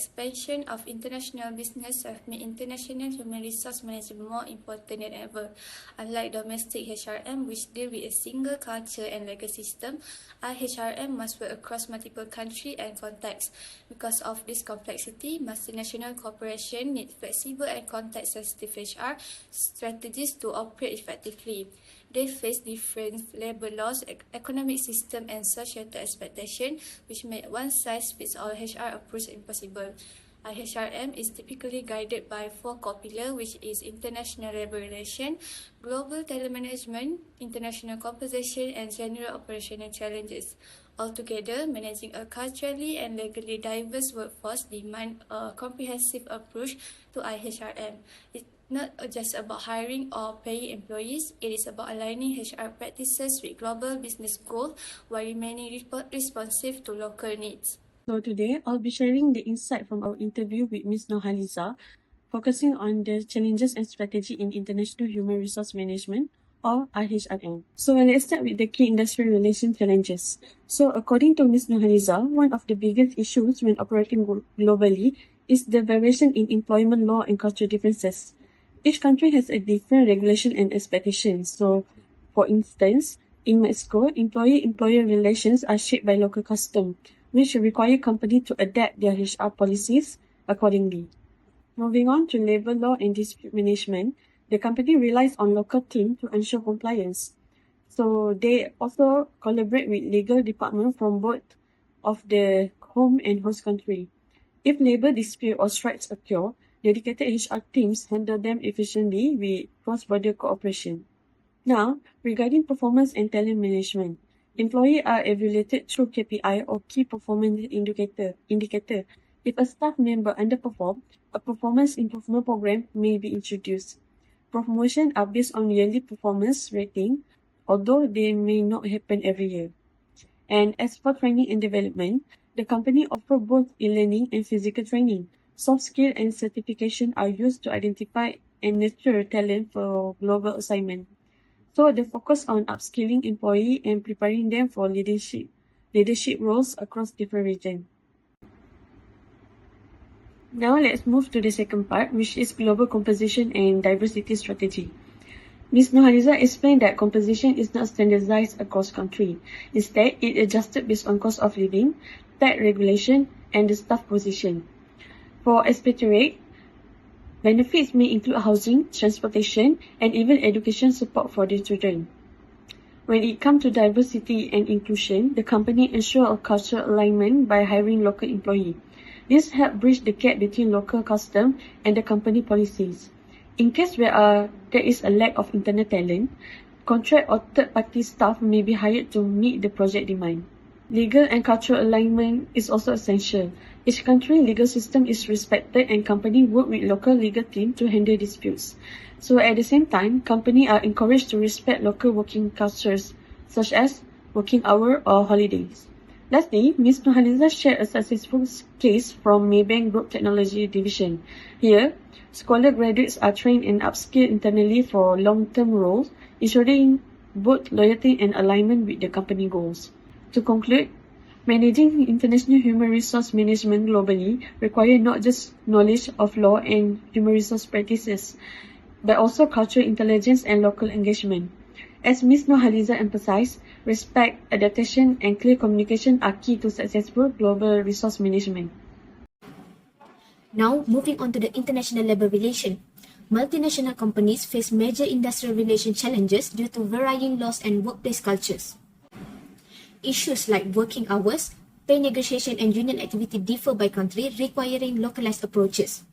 expansion of international business have made international human resource management more important than ever. Unlike domestic HRM, which deal with a single culture and legal system, HRM must work across multiple countries and contexts. Because of this complexity, multinational corporations need flexible and context-sensitive HR strategies to operate effectively. They face different labor laws, economic system, and societal expectations, which make one-size-fits-all HR approach impossible. HRM is typically guided by four core pillars, which is international labor relations, global talent management, international composition, and general operational challenges. Altogether, managing a culturally and legally diverse workforce demands a comprehensive approach to HRM. It's not just about hiring or paying employees, it is about aligning HR practices with global business goals while remaining responsive to local needs. So today, I'll be sharing the insight from our interview with Miss Nurhaliza, focusing on the challenges and strategy in international human resource management, or IHRM. So let's start with the key industrial relation challenges. So according to Miss Nurhaliza, one of the biggest issues when operating globally is the variation in employment law and cultural differences. Each country has a different regulation and expectations. So, for instance, in Mexico, employee-employer relations are shaped by local custom, which require companies to adapt their HR policies accordingly. Moving on to labor law and dispute management, the company relies on local teams to ensure compliance. So they also collaborate with legal departments from both of the home and host country. If labor dispute or strikes occur, dedicated HR teams handle them efficiently with cross-border cooperation. Now, regarding performance and talent management, employees are evaluated through KPI or key performance indicator. If a staff member underperforms, a performance improvement program may be introduced. Promotions are based on yearly performance rating, although they may not happen every year. And as for training and development, the company offers both e-learning and physical training. Soft skill and certification are used to identify and nurture talent for global assignment. So the focus on upskilling employees and preparing them for leadership roles across different regions. Now let's move to the second part, which is global composition and diversity strategy. Miss Nurhaliza explained that composition is not standardized across countries. Instead, it adjusted based on cost of living, tax regulation, and the staff position. For expatriate, benefits may include housing, transportation, and even education support for their children. When it comes to diversity and inclusion, the company ensures a cultural alignment by hiring local employees. This helps bridge the gap between local custom and the company policies. In case where there is a lack of internal talent, contract or third-party staff may be hired to meet the project demand. Legal and cultural alignment is also essential. Each country's legal system is respected and companies work with local legal teams to handle disputes. So at the same time, companies are encouraged to respect local working cultures, such as working hours or holidays. Lastly, Miss Nurhaliza shared a successful case from Maybank Group Technology Division. Here, scholar graduates are trained and upskilled internally for long-term roles, ensuring both loyalty and alignment with the company goals. To conclude, managing international human resource management globally requires not just knowledge of law and human resource practices, but also cultural intelligence and local engagement. As Miss Nurhaliza emphasized, respect, adaptation, and clear communication are key to successful global resource management. Now, moving on to the international labor relation. Multinational companies face major industrial relation challenges due to varying laws and workplace cultures. Issues like working hours, pay negotiation, and union activity differ by country, requiring localized approaches.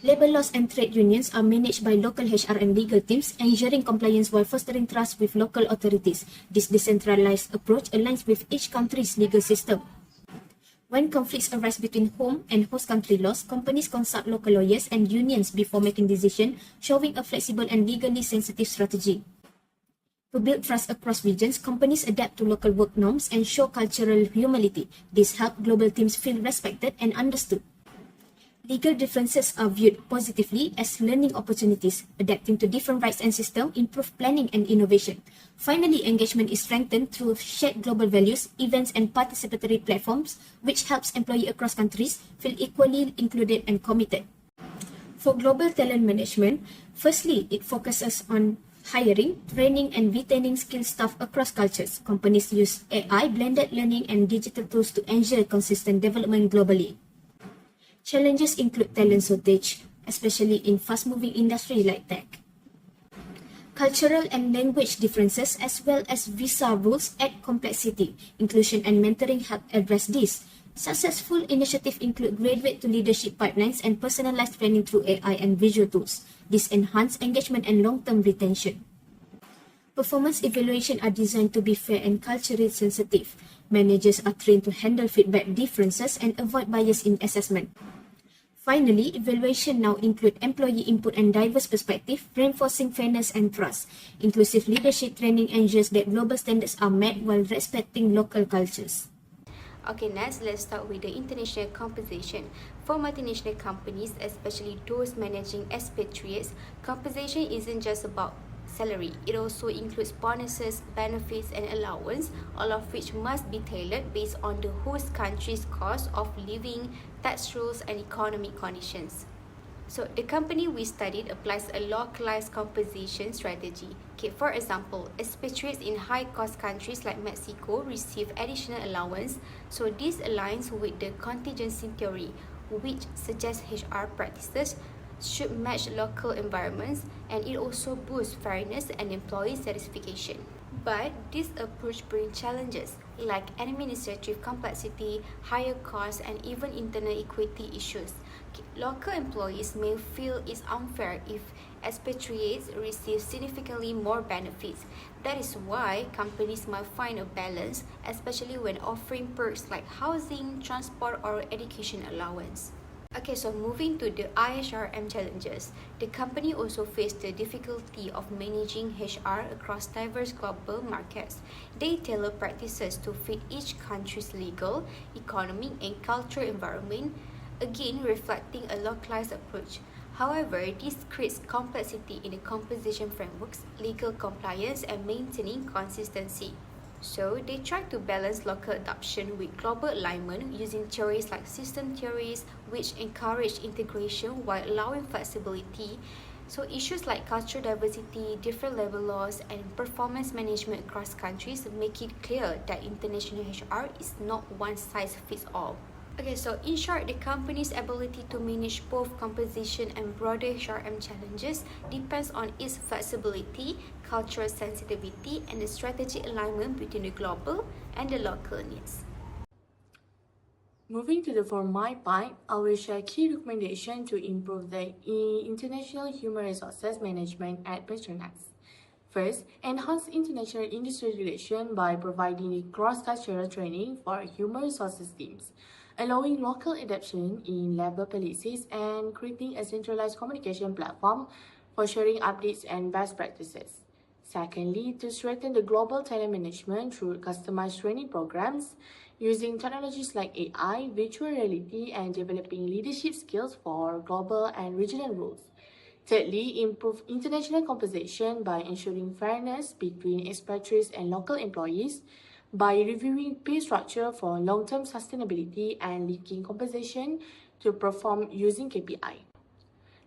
Labor laws and trade unions are managed by local HR and legal teams, ensuring compliance while fostering trust with local authorities. This decentralized approach aligns with each country's legal system. When conflicts arise between home and host country laws, companies consult local lawyers and unions before making decisions, showing a flexible and legally sensitive strategy. To build trust across regions, companies adapt to local work norms and show cultural humility. This helps global teams feel respected and understood. Legal differences are viewed positively as learning opportunities. Adapting to different rights and systems improve planning and innovation. Finally, engagement is strengthened through shared global values, events and participatory platforms, which helps employees across countries feel equally included and committed. For global talent management, firstly, it focuses on hiring, training and retaining skilled staff across cultures. Companies use AI, blended learning and digital tools to ensure consistent development globally. Challenges include talent shortage, especially in fast-moving industries like tech. Cultural and language differences as well as visa rules add complexity. Inclusion and mentoring help address this. Successful initiatives include graduate to leadership pipelines and personalized training through AI and visual tools. This enhance engagement and long-term retention. Performance evaluation are designed to be fair and culturally sensitive. Managers are trained to handle feedback differences and avoid bias in assessment. Finally, evaluation now include employee input and diverse perspective, reinforcing fairness and trust. Inclusive leadership training ensures that global standards are met while respecting local cultures. Okay, next let's start with the international compensation. For multinational companies, especially those managing expatriates, compensation isn't just about salary. It also includes bonuses, benefits and allowance, all of which must be tailored based on the host country's cost of living, tax rules and economic conditions. So the company we studied applies a localized compensation strategy. Okay, for example, expatriates in high-cost countries like Mexico receive additional allowance. So this aligns with the contingency theory, which suggests HR practices should match local environments, and it also boosts fairness and employee satisfaction. But this approach brings challenges like administrative complexity, higher costs, and even internal equity issues. Local employees may feel it's unfair if expatriates receive significantly more benefits. That is why companies must find a balance, especially when offering perks like housing, transport, or education allowance. Okay, so moving to the IHRM challenges, the company also faced the difficulty of managing HR across diverse global markets. They tailor practices to fit each country's legal, economic, and cultural environment, again reflecting a localized approach. However, this creates complexity in the compensation frameworks, legal compliance, and maintaining consistency. So, they try to balance local adoption with global alignment using theories like system theories, which encourage integration while allowing flexibility. So, issues like cultural diversity, different labor laws, and performance management across countries make it clear that international HR is not one size fits all. Okay, so in short, the company's ability to manage both compensation and broader HRM challenges depends on its flexibility, cultural sensitivity, and the strategic alignment between the global and the local needs. Moving to the for my part, I will share key recommendations to improve the international human resources management at PETRONAS. First, enhance international industry relations by providing cross-cultural training for human resources teams, allowing local adaptation in labor policies, and creating a centralized communication platform for sharing updates and best practices. Secondly, to strengthen the global talent management through customized training programs, using technologies like AI, virtual reality, and developing leadership skills for global and regional roles. Thirdly, improve international compensation by ensuring fairness between expatriates and local employees, by reviewing pay structure for long-term sustainability and linking compensation to perform using KPI.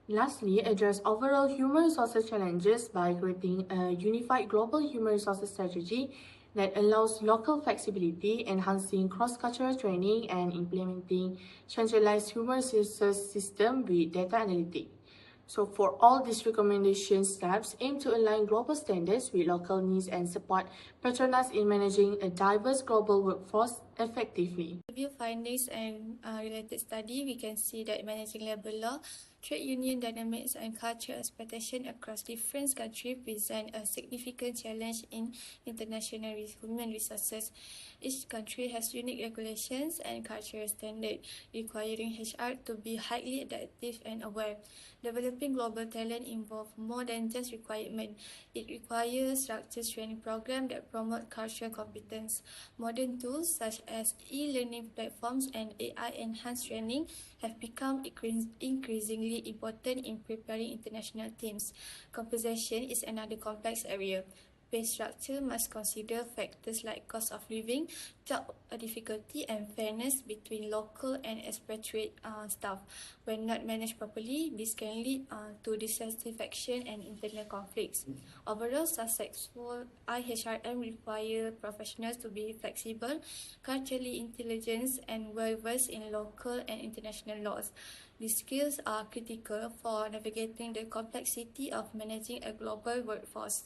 Lastly, address overall human resources challenges by creating a unified global human resources strategy that allows local flexibility, enhancing cross-cultural training, and implementing centralized human resources system with data analytics. So for all these recommendation steps aim to align global standards with local needs and support PETRONAS in managing a diverse global workforce effectively. Review findings and related study, we can see that managing labor law, trade union dynamics and cultural expectation across different countries present a significant challenge in international human resources. Each country has unique regulations and cultural standards, requiring HR to be highly adaptive and aware. Developing global talent involves more than just requirement. It requires structured training programs that promote cultural competence. Modern tools such as e-learning platforms and AI-enhanced training have become increasingly important in preparing international teams. Compensation is another complex area. Pay structure must consider factors like cost of living, job difficulty, and fairness between local and expatriate staff. When not managed properly, this can lead to dissatisfaction and internal conflicts. Overall, successful IHRM require professionals to be flexible, culturally intelligent, and well-versed in local and international laws. These skills are critical for navigating the complexity of managing a global workforce.